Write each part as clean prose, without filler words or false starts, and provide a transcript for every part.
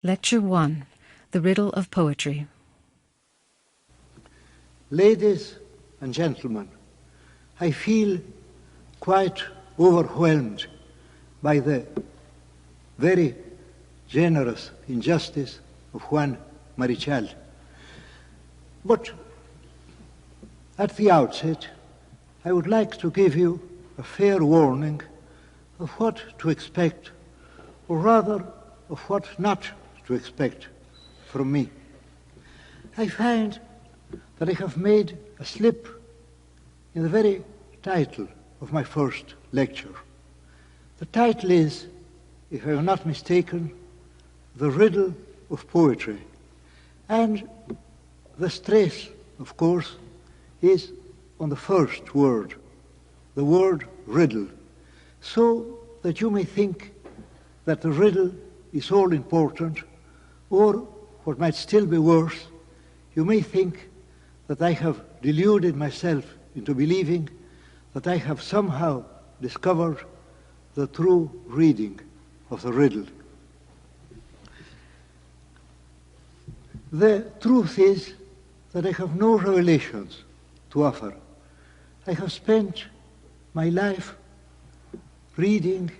Lecture 1, The Riddle of Poetry. Ladies and gentlemen, I feel quite overwhelmed by the very generous injustice of Juan Marichal. But at the outset, I would like to give you a fair warning of what to expect, or rather of what not to expect from me. I find that I have made a slip in the very title of my first lecture. The title is, if I am not mistaken, The Riddle of Poetry. And the stress, of course, is on the first word, the word riddle, so that you may think that the riddle is all important, or what might still be worse, you may think that I have deluded myself into believing that I have somehow discovered the true reading of the riddle. The truth is that I have no revelations to offer. I have spent my life reading,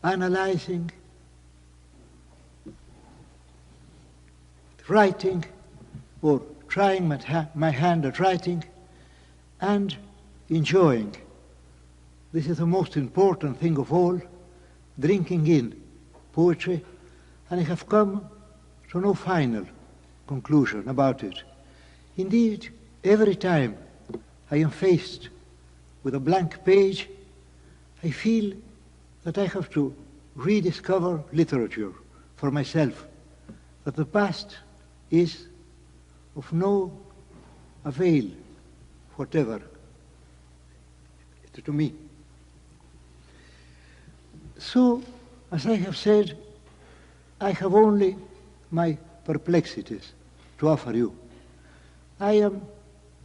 analyzing, writing, or trying my hand at writing, and enjoying. This is the most important thing of all, drinking in poetry, and I have come to no final conclusion about it. Indeed, every time I am faced with a blank page, I feel that I have to rediscover literature for myself, that the past is of no avail whatever to me. So, as I have said, I have only my perplexities to offer you. I am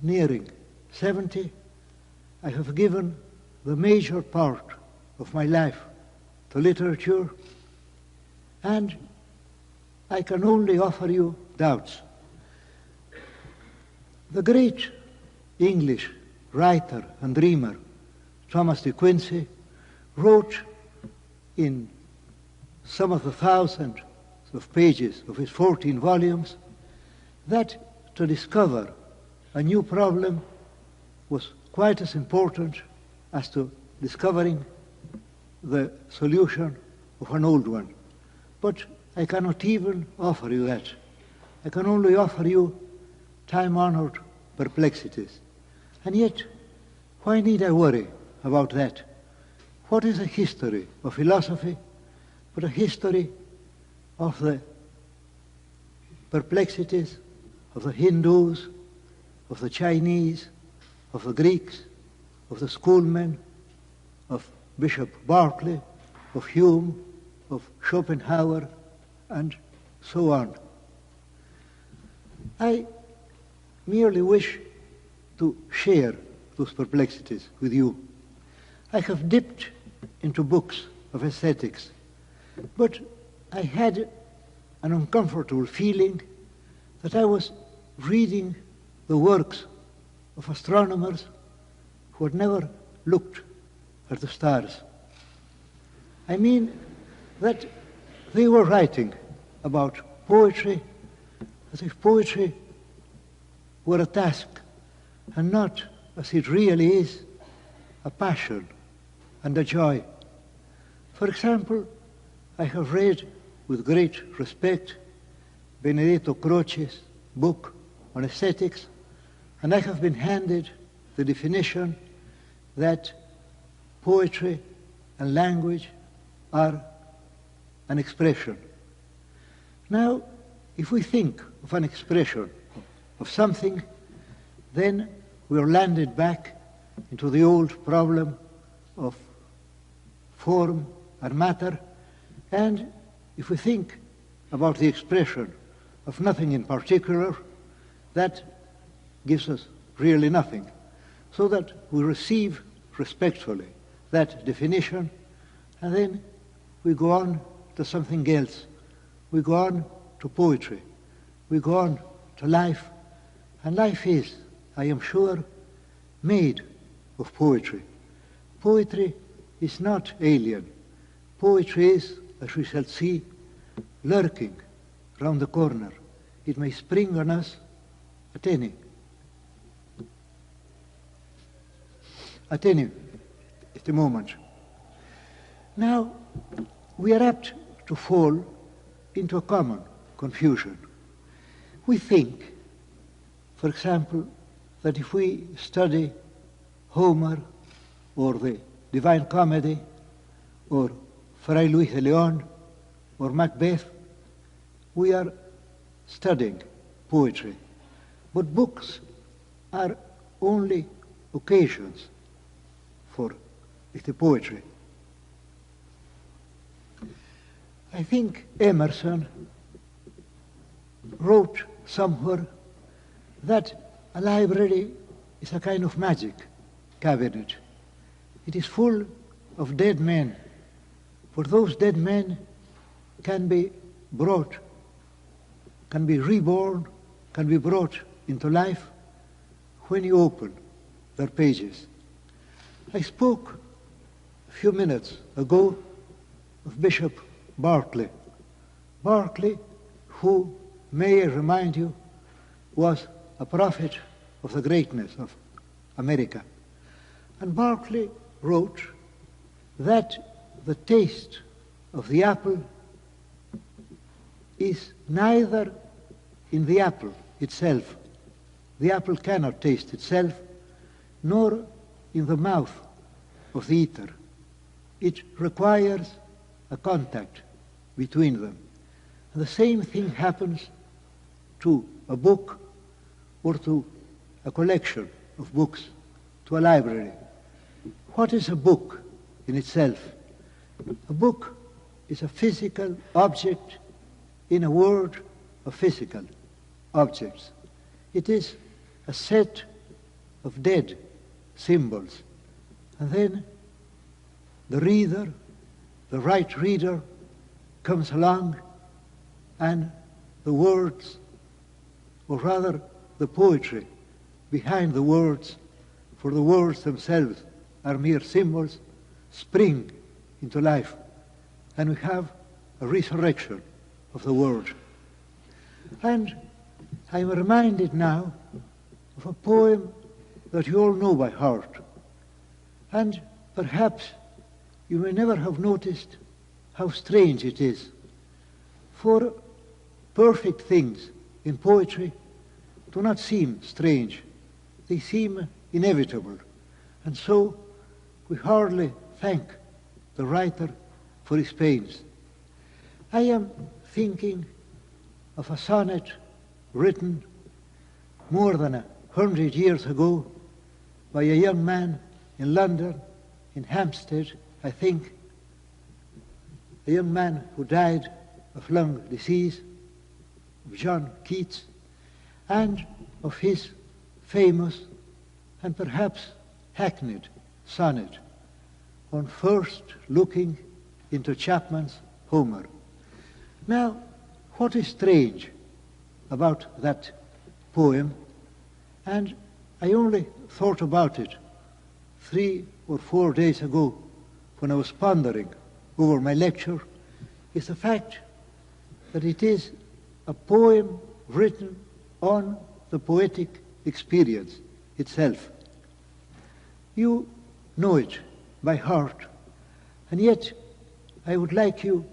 nearing 70. I have given the major part of my life to literature, and I can only offer you doubts. The great English writer and dreamer, Thomas de Quincey, wrote in some of the thousands of pages of his 14 volumes that to discover a new problem was quite as important as to discovering the solution of an old one. But I cannot even offer you that. I can only offer you time-honored perplexities. And yet, why need I worry about that? What is a history of philosophy but a history of the perplexities of the Hindus, of the Chinese, of the Greeks, of the schoolmen, of Bishop Berkeley, of Hume, of Schopenhauer, and so on. I merely wish to share those perplexities with you. I have dipped into books of aesthetics, but I had an uncomfortable feeling that I was reading the works of astronomers who had never looked at the stars. I mean that they were writing about poetry as if poetry were a task and not, as it really is, a passion and a joy. For example, I have read with great respect Benedetto Croce's book on aesthetics, and I have been handed the definition that poetry and language are an expression. Now, if we think of an expression of something, then we are landed back into the old problem of form and matter, and if we think about the expression of nothing in particular, that gives us really nothing. So that we receive respectfully that definition, and then we go on to something else. We go on to poetry. We go on to life, and life is, I am sure, made of poetry. Poetry is not alien. Poetry is, as we shall see, lurking round the corner. It may spring on us at any moment. Now, we are apt to fall into a common confusion. We think, for example, that if we study Homer or the Divine Comedy or Fray Luis de Leon or Macbeth, we are studying poetry. But books are only occasions for the poetry. I think Emerson wrote somewhere that a library is a kind of magic cabinet. It is full of dead men, for those dead men can be brought, can be reborn, can be brought into life when you open their pages. I spoke a few minutes ago of Bishop Berkeley. Berkeley, who, may I remind you, was a prophet of the greatness of America. And Berkeley wrote that the taste of the apple is neither in the apple itself. The apple cannot taste itself, nor in the mouth of the eater. It requires a contact between them. And the same thing happens to a book or to a collection of books, to a library. What is a book in itself? A book is a physical object in a world of physical objects. It is a set of dead symbols. And then the reader, the right reader, comes along, and the words, or rather the poetry behind the words, for the words themselves are mere symbols, spring into life. And we have a resurrection of the word. And I'm reminded now of a poem that you all know by heart. And perhaps you may never have noticed how strange it is. For perfect things in poetry do not seem strange. They seem inevitable. And so we hardly thank the writer for his pains. I am thinking of a sonnet written more than 100 years ago by a young man in London, in Hampstead, I think, a young man who died of lung disease, of John Keats, and of his famous and perhaps hackneyed sonnet on first looking into Chapman's Homer. Now, what is strange about that poem, and I only thought about it 3 or 4 days ago when I was pondering over my lecture, is the fact that it is a poem written on the poetic experience itself. You know it by heart, and yet I would like you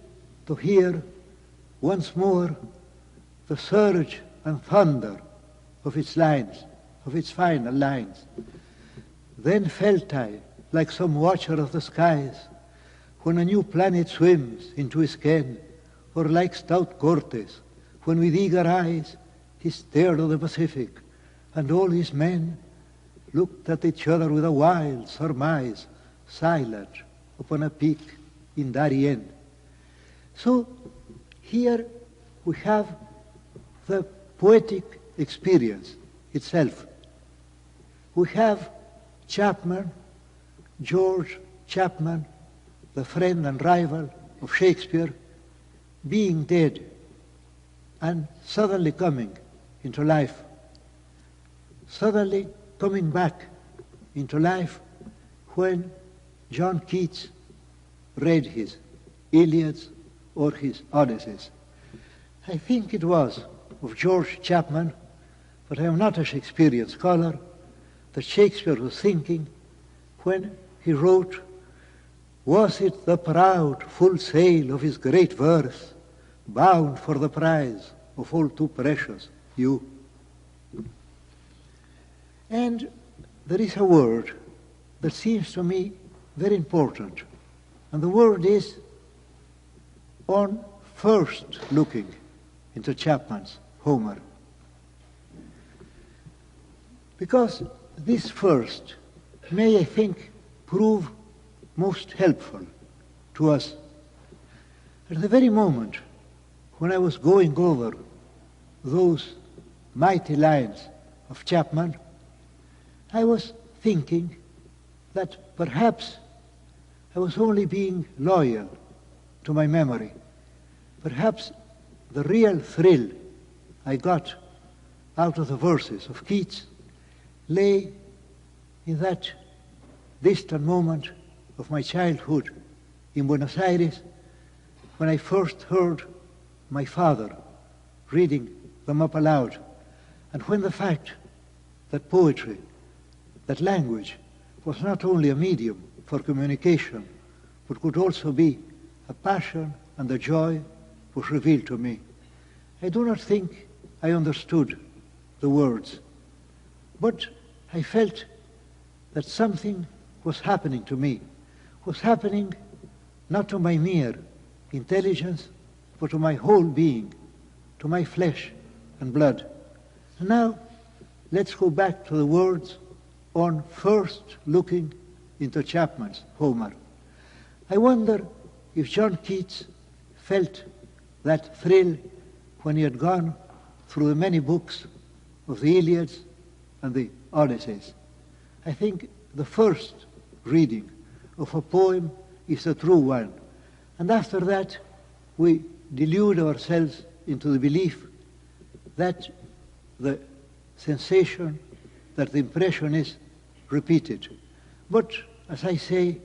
to hear once more the surge and thunder of its lines, of its final lines. Then felt I, like some watcher of the skies, when a new planet swims into his ken, or like stout Cortes, when with eager eyes he stared at the Pacific, and all his men looked at each other with a wild surmise, silent upon a peak in Darien. So here we have the poetic experience itself. We have Chapman, George Chapman, the friend and rival of Shakespeare, being dead. and suddenly coming into life, suddenly coming back into life when John Keats read his Iliads or his Odysseys. I think it was of George Chapman, but I am not a Shakespearean scholar, that Shakespeare was thinking when he wrote, "Was it the proud full sail of his great verse, bound for the prize of all too precious you?" And there is a word that seems to me very important, and the word is on first looking into Chapman's Homer. Because this first may, I think, prove most helpful to us. At the very moment when I was going over those mighty lines of Chapman, I was thinking that perhaps I was only being loyal to my memory. Perhaps the real thrill I got out of the verses of Keats lay in that distant moment of my childhood in Buenos Aires when I first heard my father reading them up aloud, and when the fact that poetry, that language, was not only a medium for communication, but could also be a passion and a joy, was revealed to me. I do not think I understood the words, but I felt that something was happening to me, was happening not to my mere intelligence, but to my whole being, to my flesh and blood. And now, let's go back to the words on first looking into Chapman's Homer. I wonder if John Keats felt that thrill when he had gone through the many books of the Iliads and the Odysseys. I think the first reading of a poem is a true one, and after that we delude ourselves into the belief that the sensation, that the impression is repeated. But, as I say,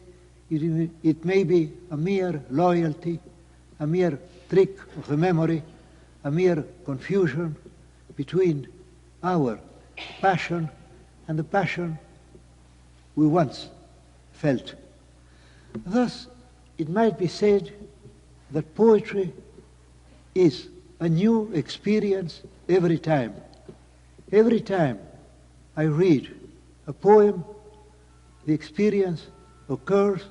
it may be a mere loyalty, a mere trick of the memory, a mere confusion between our passion and the passion we once felt. Thus, it might be said that poetry is a new experience every time. Every time I read a poem, the experience occurs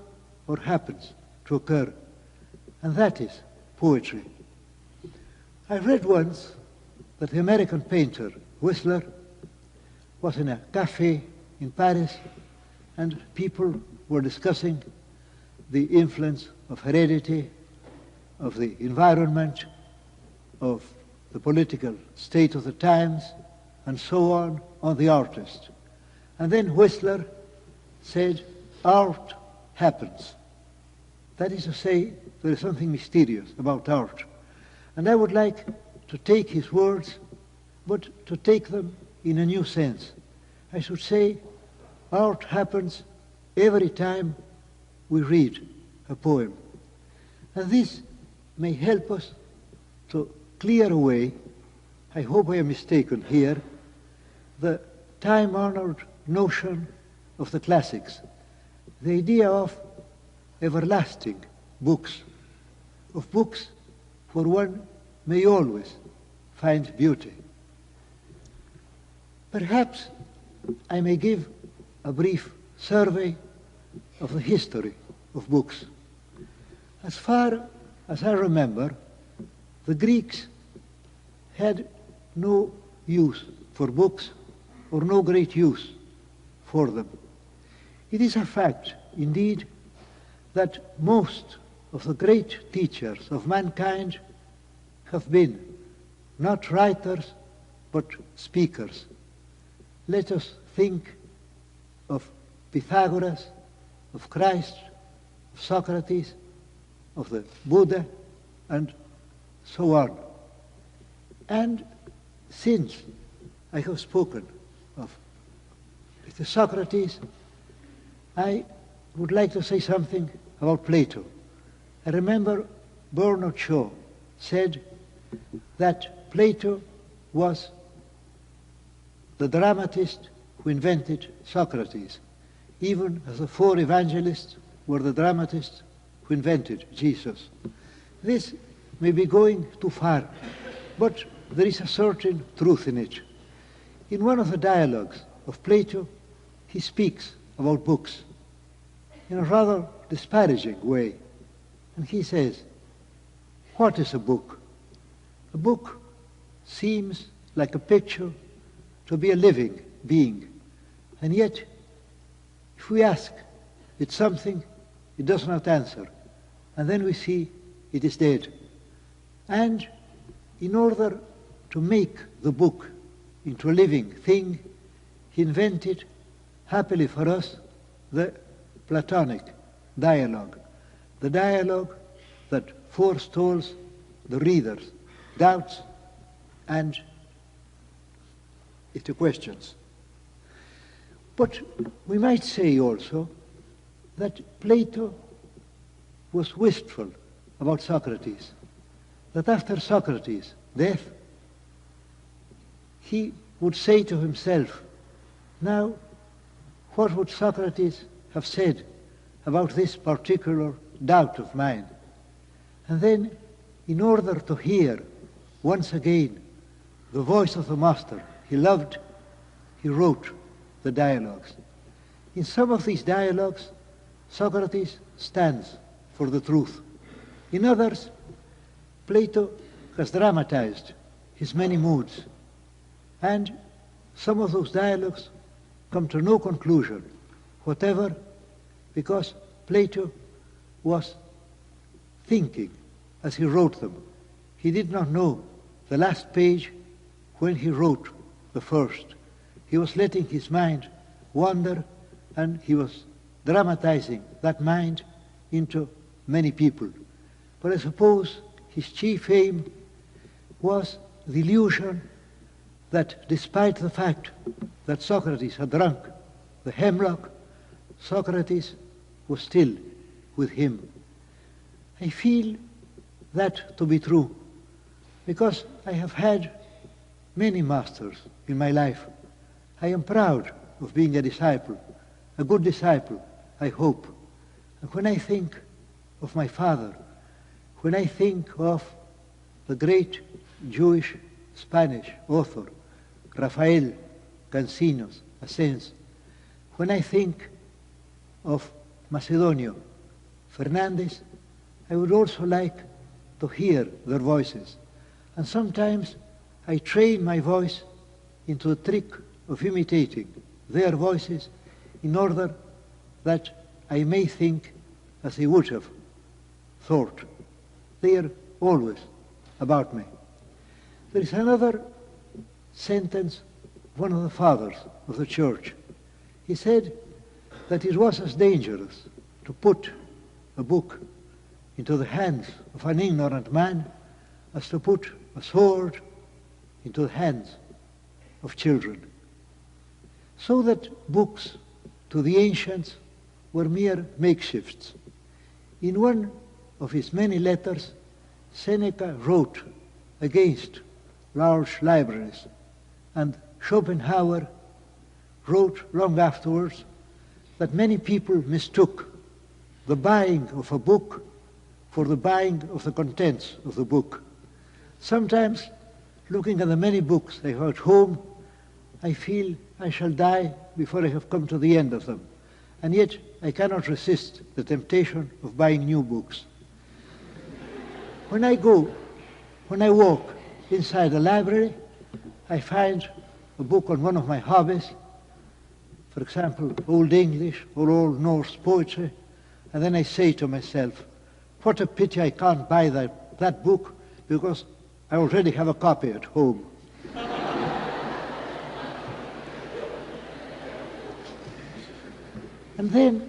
or happens to occur, and that is poetry. I read once that the American painter Whistler was in a cafe in Paris, and people were discussing the influence of heredity, of the environment, of the political state of the times, and so on the artist. And then Whistler said, art happens. That is to say, there is something mysterious about art. And I would like to take his words, but to take them in a new sense. I should say, art happens every time we read a poem. And this may help us to clear away, I hope I am mistaken here, the time-honored notion of the classics, the idea of everlasting books, of books where one may always find beauty. Perhaps I may give a brief survey of the history of books. As far as I remember, the Greeks had no use for books or no great use for them. It is a fact, indeed, that most of the great teachers of mankind have been not writers, but speakers. Let us think of Pythagoras, of Christ, of Socrates, of the Buddha, and so on. And since I have spoken of Socrates, I would like to say something about Plato. I remember Bernard Shaw said that Plato was the dramatist who invented Socrates, even as the four evangelists were the dramatists who invented Jesus. This may be going too far, but there is a certain truth in it. In one of the dialogues of Plato, he speaks about books in a rather disparaging way. And he says, "What is a book? A book seems like a picture to be a living being. And yet, if we ask it something, it does not answer. And then we see it is dead." And in order to make the book into a living thing, he invented, happily for us, the Platonic dialogue, the dialogue that forestalls the reader's doubts and its questions. But we might say also that Plato was wistful about Socrates, that after Socrates' death, he would say to himself, now, what would Socrates have said about this particular doubt of mine? And then, in order to hear once again the voice of the master he loved, he wrote the dialogues. In some of these dialogues, Socrates stands for the truth. In others, Plato has dramatized his many moods, and some of those dialogues come to no conclusion whatever, because Plato was thinking as he wrote them. He did not know the last page when he wrote the first. He was letting his mind wander, and he was dramatizing that mind into many people. But I suppose his chief aim was the illusion that despite the fact that Socrates had drunk the hemlock, Socrates was still with him. I feel that to be true because I have had many masters in my life. I am proud of being a disciple, a good disciple, I hope. And when I think of my father, when I think of the great Jewish Spanish author, Rafael Cancinos Asens, when I think of Macedonio Fernandez, I would also like to hear their voices. And sometimes I train my voice into the trick of imitating their voices in order that I may think as they would have thought. They are always about me. There is another sentence of one of the fathers of the church. He said that it was as dangerous to put a book into the hands of an ignorant man as to put a sword into the hands of children. So that books to the ancients were mere makeshifts. In one of his many letters, Seneca wrote against large libraries, and Schopenhauer wrote long afterwards that many people mistook the buying of a book for the buying of the contents of the book. Sometimes, looking at the many books I have at home, I feel I shall die before I have come to the end of them. And yet, I cannot resist the temptation of buying new books. When I walk inside the library, I find a book on one of my hobbies, for example, Old English or Old Norse poetry, and then I say to myself, what a pity I can't buy that book because I already have a copy at home. And then,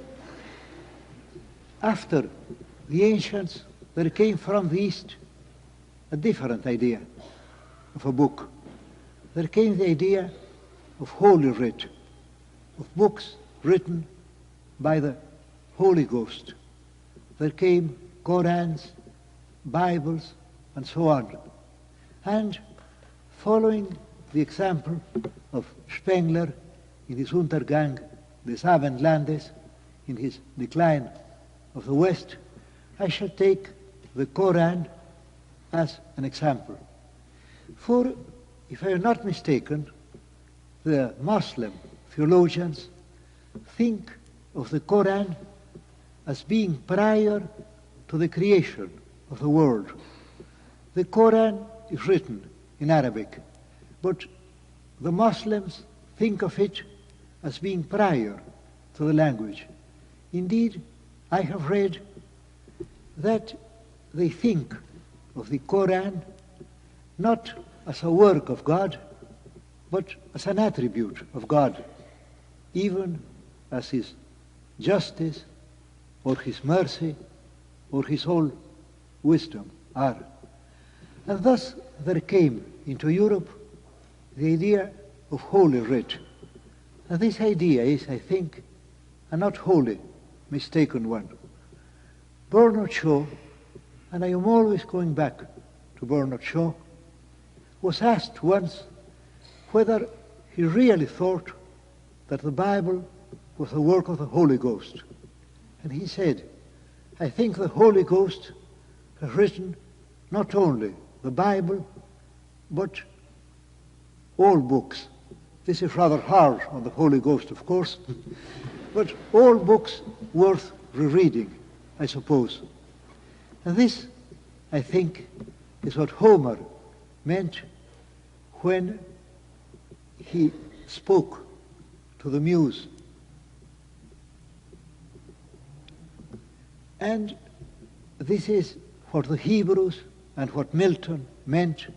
after the ancients, there came from the East a different idea. of a book, there came the idea of Holy Writ, of books written by the Holy Ghost. There came Korans, Bibles, and so on. And following the example of Spengler in his Untergang des Abendlandes, in his Decline of the West, I shall take the Koran as an example. For, if I am not mistaken, the Muslim theologians think of the Koran as being prior to the creation of the world. The Koran is written in Arabic, but the Muslims think of it as being prior to the language. Indeed, I have read that they think of the Koran not as a work of God, but as an attribute of God, even as his justice or his mercy or his whole wisdom are. And thus there came into Europe the idea of Holy Writ. And this idea is, I think, a not wholly mistaken one. Bernard Shaw, and I am always going back to Bernard Shaw, was asked once whether he really thought that the Bible was the work of the Holy Ghost. And he said, I think the Holy Ghost has written not only the Bible, but all books. This is rather hard on the Holy Ghost, of course, but all books worth rereading, I suppose. And this, I think, is what Homer meant when he spoke to the Muse. And this is what the Hebrews and what Milton meant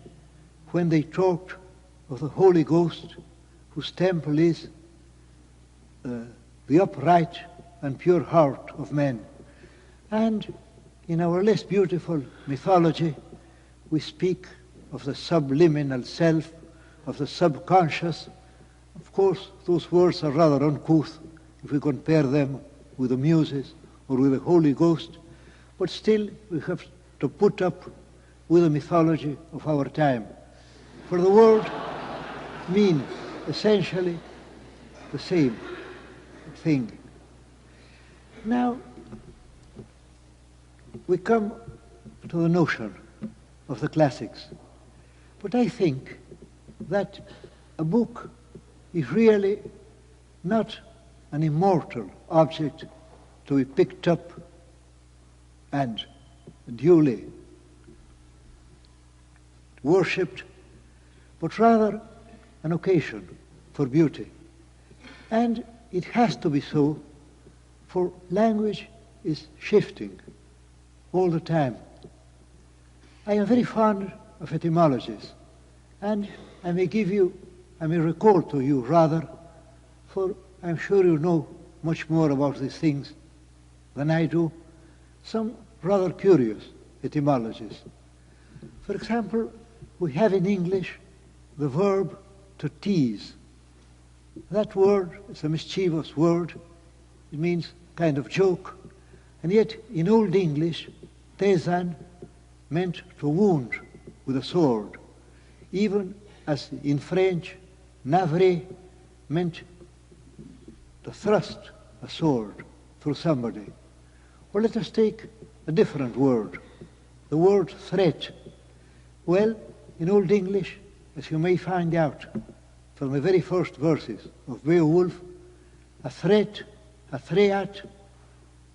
when they talked of the Holy Ghost, whose temple is the upright and pure heart of men. And in our less beautiful mythology, we speak of the subliminal self, of the subconscious. Of course, those words are rather uncouth if we compare them with the Muses or with the Holy Ghost, but still we have to put up with the mythology of our time. For the word mean essentially the same thing. Now, we come to the notion of the classics. But I think that a book is really not an immortal object to be picked up and duly worshipped, but rather an occasion for beauty. And it has to be so, for language is shifting all the time. I am very fond of etymologies, and I may recall to you rather, for I'm sure you know much more about these things than I do, some rather curious etymologies. For example, we have in English the verb to tease. That word is a mischievous word. It means kind of joke. And yet, in Old English, tesan meant to wound with a sword, even as in French, navrer meant to thrust a sword through somebody. Or let us take a different word, the word threat. Well, in Old English, as you may find out from the very first verses of Beowulf, a threat, a threat,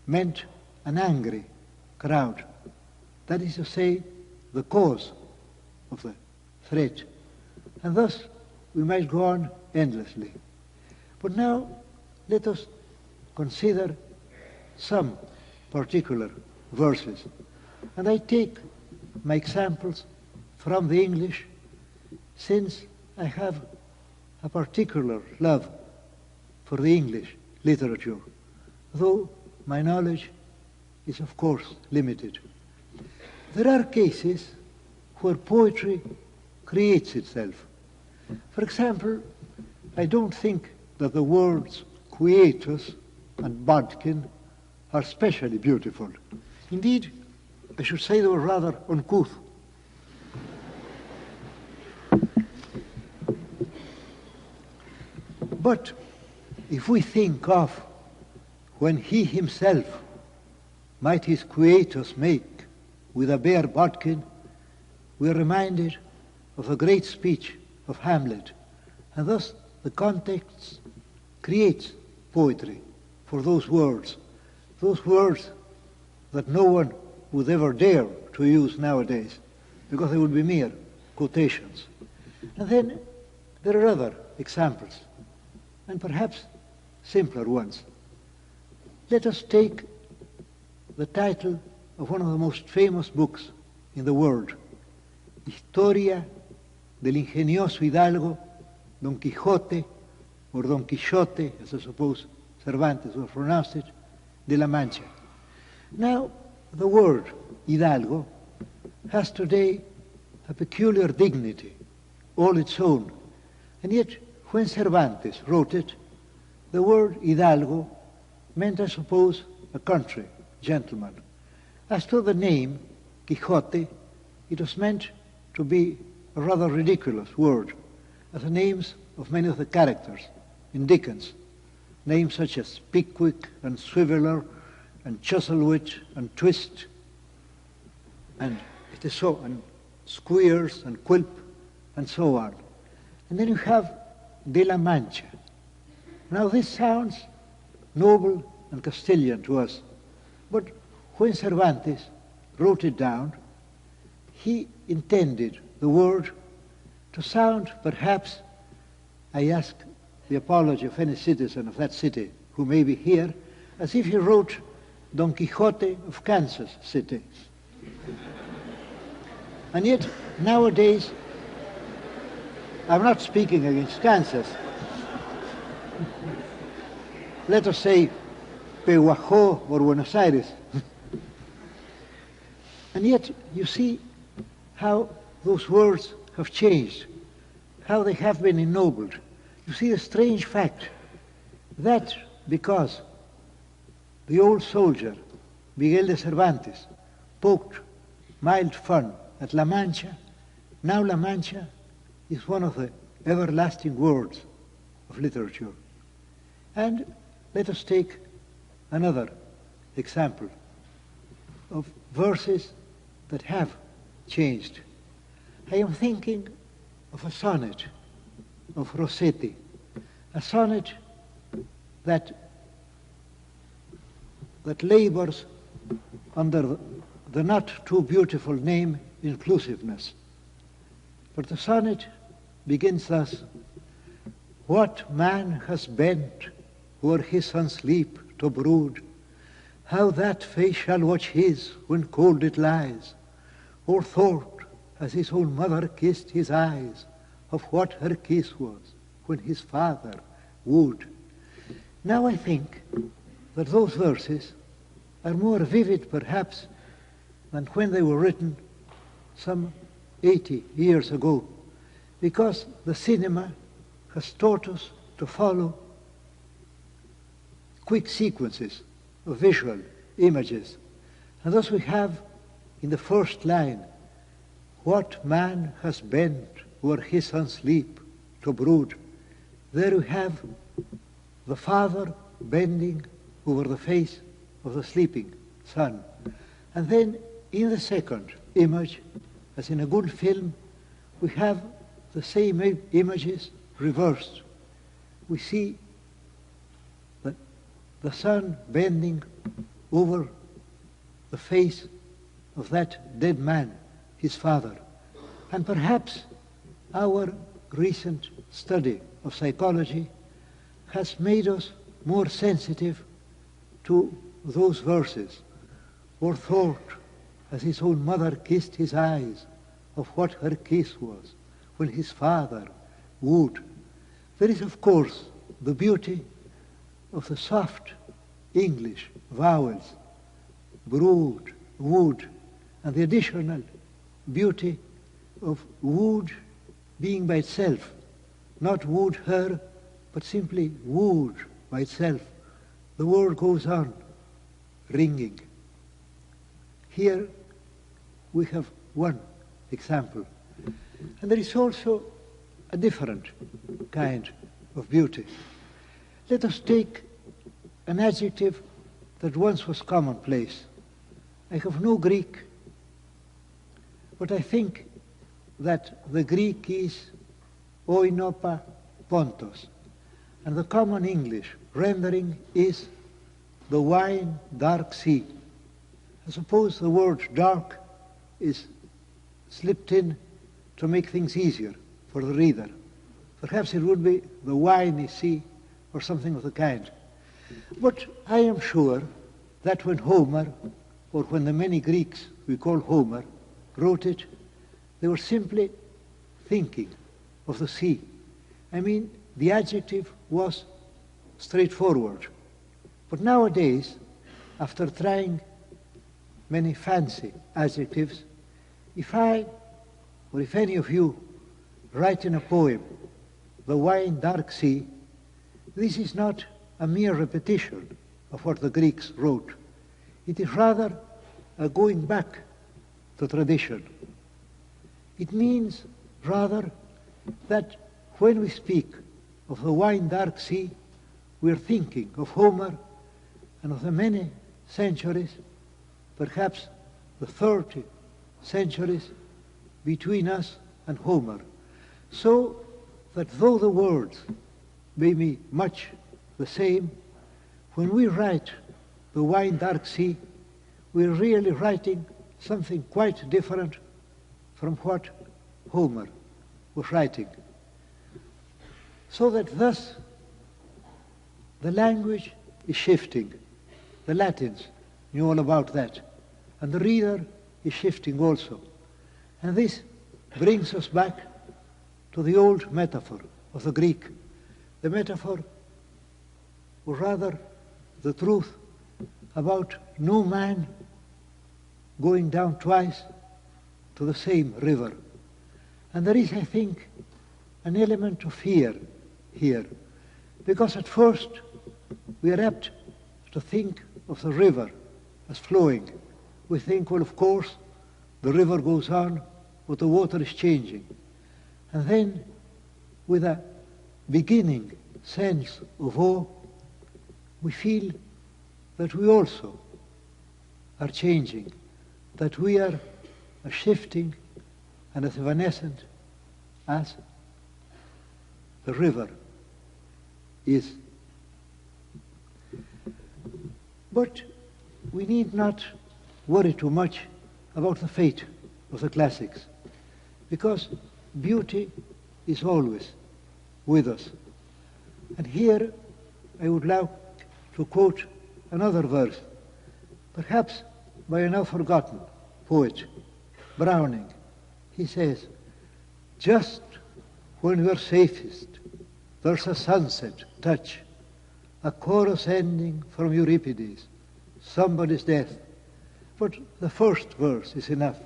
meant an angry crowd. That is to say, the cause of the threat. And thus, we might go on endlessly. But now, let us consider some particular verses. And I take my examples from the English, since I have a particular love for the English literature, though my knowledge is of course limited. There are cases where poetry creates itself. For example, I don't think that the words quietus and bodkin are especially beautiful. Indeed, I should say they were rather uncouth. But if we think of when he himself might his quietus make with a bare bodkin, we are reminded of a great speech of Hamlet, and thus the context creates poetry for those words that no one would ever dare to use nowadays, because they would be mere quotations. And then there are other examples, and perhaps simpler ones. Let us take the title of one of the most famous books in the world, Historia del ingenioso hidalgo Don Quixote, or Don Quixote, as I suppose Cervantes would pronounce it, de la Mancha. Now, the word hidalgo has today a peculiar dignity, all its own, and yet when Cervantes wrote it, the word hidalgo meant, I suppose, a country gentleman. As to the name, Quixote, it was meant to be a rather ridiculous word, as the names of many of the characters in Dickens, names such as Pickwick and Swiveller and Chuzzlewit and Twist, and it is so, and Squeers and Quilp, and so on. And then you have de la Mancha. Now this sounds noble and Castilian to us, but when Cervantes wrote it down, he intended the word to sound, perhaps, I ask the apology of any citizen of that city who may be here, as if he wrote Don Quixote of Kansas City. And yet, nowadays, I'm not speaking against Kansas. Let us say Pehuajó or Buenos Aires. And yet, you see how those words have changed, how they have been ennobled. You see the strange fact that because the old soldier, Miguel de Cervantes, poked mild fun at La Mancha, now La Mancha is one of the everlasting words of literature. And let us take another example of verses that have changed. I am thinking of a sonnet of Rossetti, a sonnet that labors under the not too beautiful name inclusiveness. But the sonnet begins thus: what man has bent o'er his son's sleep to brood, how that face shall watch his when cold it lies, or thought, as his own mother kissed his eyes, of what her kiss was when his father wooed. Now I think that those verses are more vivid, perhaps, than when they were written some 80 years ago, because the cinema has taught us to follow quick sequences of visual images. And thus we have in the first line, what man has bent o'er his son's sleep to brood. There we have the father bending over the face of the sleeping son. And then in the second image, as in a good film, we have the same images reversed. We see the son bending over the face of that dead man, his father. And perhaps our recent study of psychology has made us more sensitive to those verses, or thought, as his own mother kissed his eyes, of what her kiss was when his father wooed. There is, of course, the beauty of the soft English vowels, brood, wood, and the additional beauty of wood being by itself, not wooed her, but simply wooed by itself. The word goes on, ringing. Here we have one example. And there is also a different kind of beauty. Let us take an adjective that once was commonplace. I have no Greek, but I think that the Greek is oinopa pontos, and the common English rendering is the wine dark sea. I suppose the word dark is slipped in to make things easier for the reader. Perhaps it would be the winey sea or something of the kind. But I am sure that when Homer, or when the many Greeks we call Homer, wrote it, they were simply thinking of the sea. I mean, the adjective was straightforward. But nowadays, after trying many fancy adjectives, if I, or if any of you, write in a poem, the wine dark sea, this is not a mere repetition of what the Greeks wrote. It is rather a going back to tradition. It means rather that when we speak of the wine dark sea, we are thinking of Homer and of the many centuries, perhaps the 30 centuries between us and Homer. So that though the words may be much the same, when we write the wine dark sea, we're really writing something quite different from what Homer was writing. So that thus the language is shifting. The Latins knew all about that. And the reader is shifting also. And this brings us back to the old metaphor of the Greek. The metaphor, or rather the truth, about no man going down twice to the same river. And there is, I think, an element of fear here, because at first we are apt to think of the river as flowing. We think, well, of course, the river goes on, but the water is changing. And then, with a beginning sense of awe, we feel that we also are changing, that we are as shifting and as evanescent as the river is. But we need not worry too much about the fate of the classics, because beauty is always with us. And here I would like to quote another verse, perhaps by a now forgotten poet, Browning. He says, "Just when we're safest, there's a sunset touch, a chorus ending from Euripides, somebody's death." But the first verse is enough.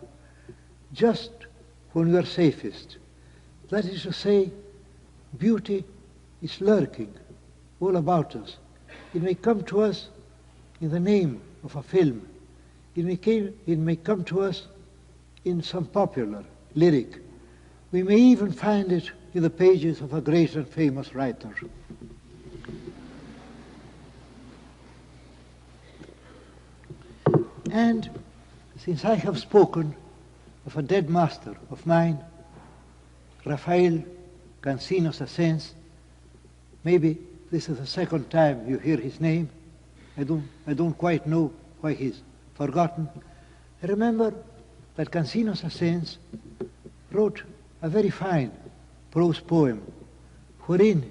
Just when we're safest. That is to say, beauty is lurking all about us. It may come to us in the name of a film. It may come to us in some popular lyric. We may even find it in the pages of a great and famous writer. And since I have spoken of a dead master of mine, Rafael Cansinos Asens, maybe this is the second time you hear his name. I don't quite know why he's forgotten. I remember that Cansinos Asens wrote a very fine prose poem wherein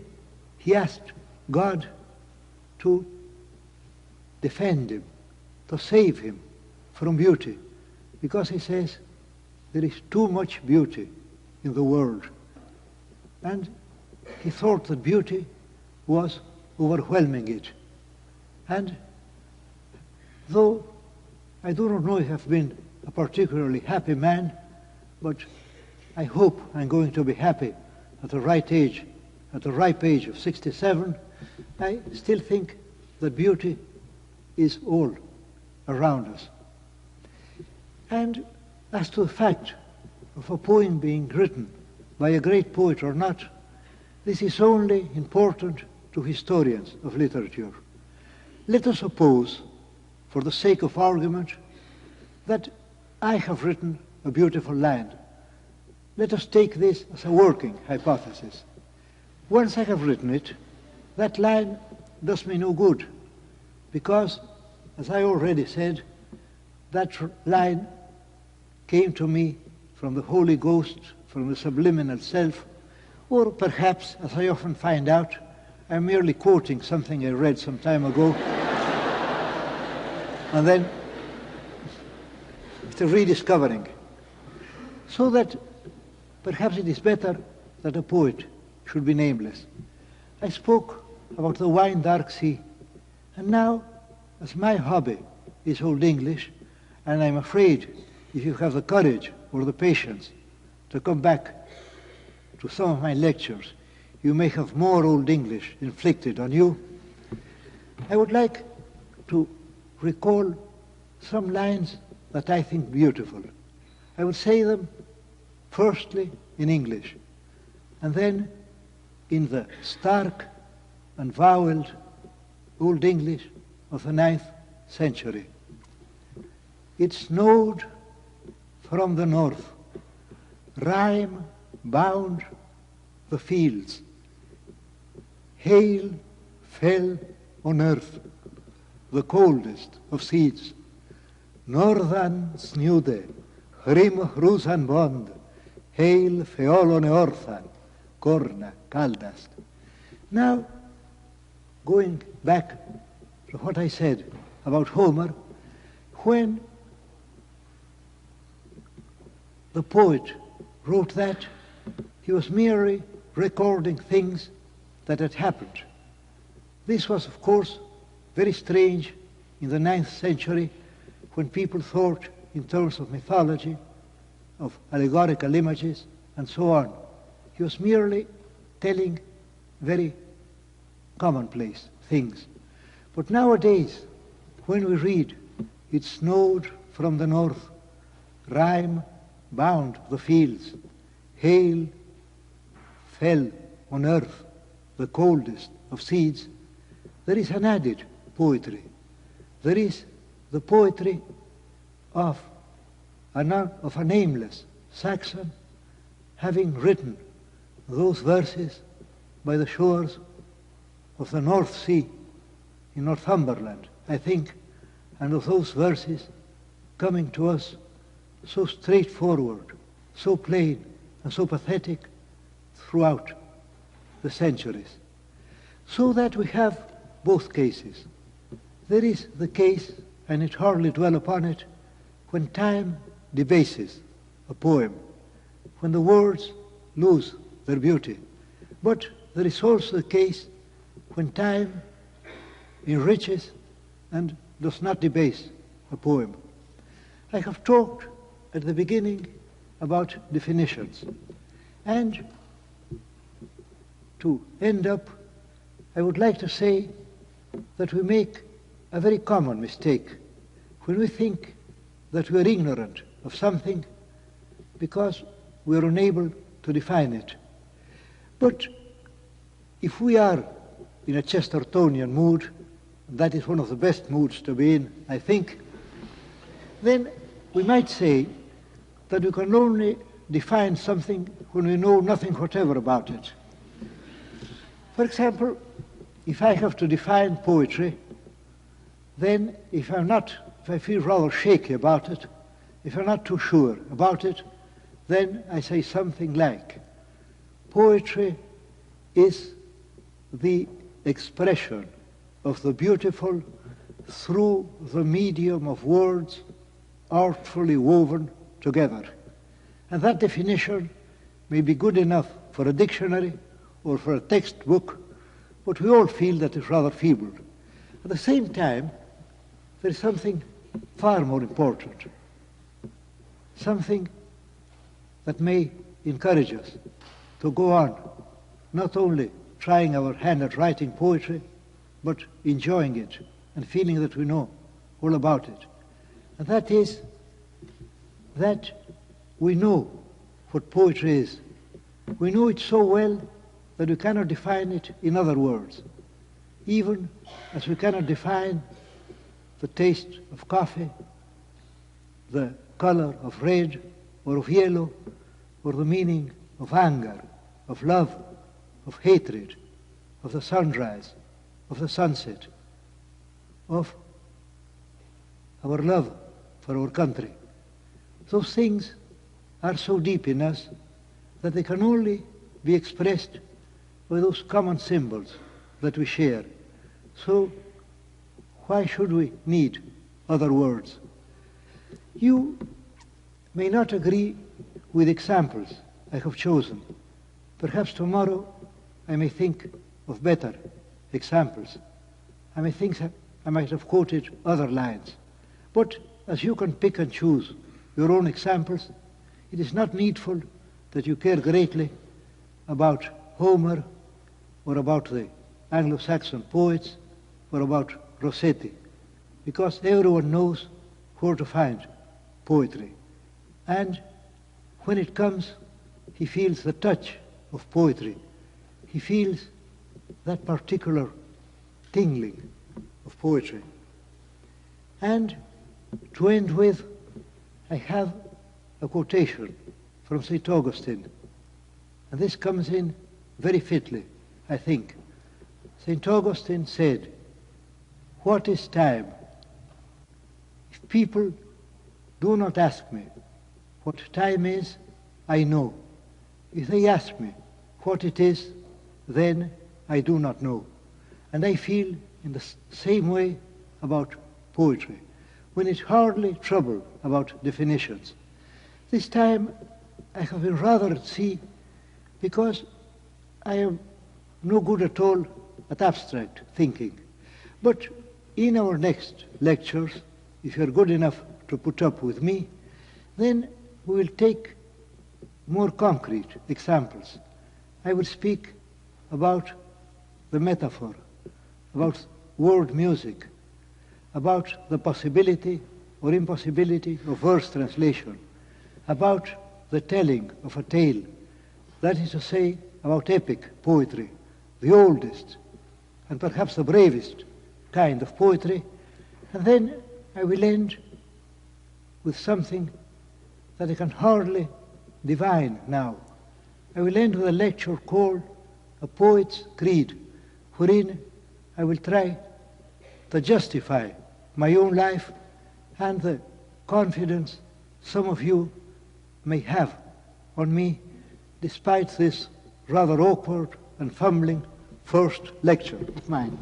he asked God to defend him, to save him from beauty, because he says there is too much beauty in the world. And he thought that beauty was overwhelming it. And though I do not know if I've been a particularly happy man, but I hope I'm going to be happy at the ripe age of 67, I still think that beauty is all around us. And as to the fact of a poem being written by a great poet or not, this is only important to historians of literature. Let us suppose, for the sake of argument, that I have written a beautiful line. Let us take this as a working hypothesis. Once I have written it, that line does me no good, because, as I already said, that line came to me from the Holy Ghost, from the subliminal self, or perhaps, as I often find out, I'm merely quoting something I read some time ago, and then it's a rediscovering. So that perhaps it is better that a poet should be nameless. I spoke about the wine dark sea, and now, as my hobby is Old English, and I'm afraid if you have the courage or the patience to come back to some of my lectures, you may have more Old English inflicted on you. I would like to recall some lines that I think beautiful. I would say them firstly in English, and then in the stark and voweled Old English of the 9th century. It snowed from the north, rime bound the fields, hail fell on earth, the coldest of seeds. Norðan snjúde, hrim hrusan bond, hail feolone orthan, corna kaldast. Now, going back to what I said about Homer, when the poet wrote that, he was merely recording things that had happened. This was, of course, very strange in the 9th century, when people thought in terms of mythology, of allegorical images, and so on. He was merely telling very commonplace things. But nowadays, when we read, it snowed from the north, rime bound the fields, hail fell on earth, the coldest of seeds, there is an added poetry. There is the poetry of a nameless Saxon having written those verses by the shores of the North Sea in Northumberland, I think, and of those verses coming to us so straightforward, so plain, and so pathetic throughout the centuries. So that we have both cases. There is the case, I need hardly dwell upon it, when time debases a poem, when the words lose their beauty. But there is also the case when time enriches and does not debase a poem. I have talked at the beginning about definitions, and to end up, I would like to say that we make a very common mistake when we think that we are ignorant of something because we are unable to define it. But if we are in a Chestertonian mood, that is one of the best moods to be in, I think, then we might say that we can only define something when we know nothing whatever about it. For example, if I have to define poetry, then if I feel rather shaky about it, if I'm not too sure about it, then I say something like, poetry is the expression of the beautiful through the medium of words artfully woven together. And that definition may be good enough for a dictionary or for a textbook, but we all feel that it's rather feeble. At the same time, there is something far more important, something that may encourage us to go on, not only trying our hand at writing poetry, but enjoying it and feeling that we know all about it. And that is that we know what poetry is. We know it so well that we cannot define it in other words, even as we cannot define the taste of coffee, the color of red or of yellow, or the meaning of anger, of love, of hatred, of the sunrise, of the sunset, of our love for our country. Those things are so deep in us that they can only be expressed by those common symbols that we share. So why should we need other words? You may not agree with examples I have chosen. Perhaps tomorrow I may think of better examples. I may think that I might have quoted other lines. But as you can pick and choose your own examples, it is not needful that you care greatly about Homer or about the Anglo-Saxon poets or about Rossetti, because everyone knows where to find poetry. And when it comes, he feels the touch of poetry. He feels that particular tingling of poetry. And to end with, I have a quotation from St. Augustine. And this comes in very fitly, I think. St. Augustine said, "What is time? If people do not ask me what time is, I know. If they ask me what it is, then I do not know." And I feel in the same way about poetry, when it's hardly trouble about definitions. This time I have been rather at sea because I am no good at all at abstract thinking. But in our next lectures, if you're good enough to put up with me, then we will take more concrete examples. I will speak about the metaphor, about word music, about the possibility or impossibility of verse translation, about the telling of a tale, that is to say, about epic poetry, the oldest and perhaps the bravest kind of poetry. And then I will end with something that I can hardly divine now. I will end with a lecture called A Poet's Creed, wherein I will try to justify my own life and the confidence some of you may have on me, despite this rather awkward and fumbling first lecture of mine.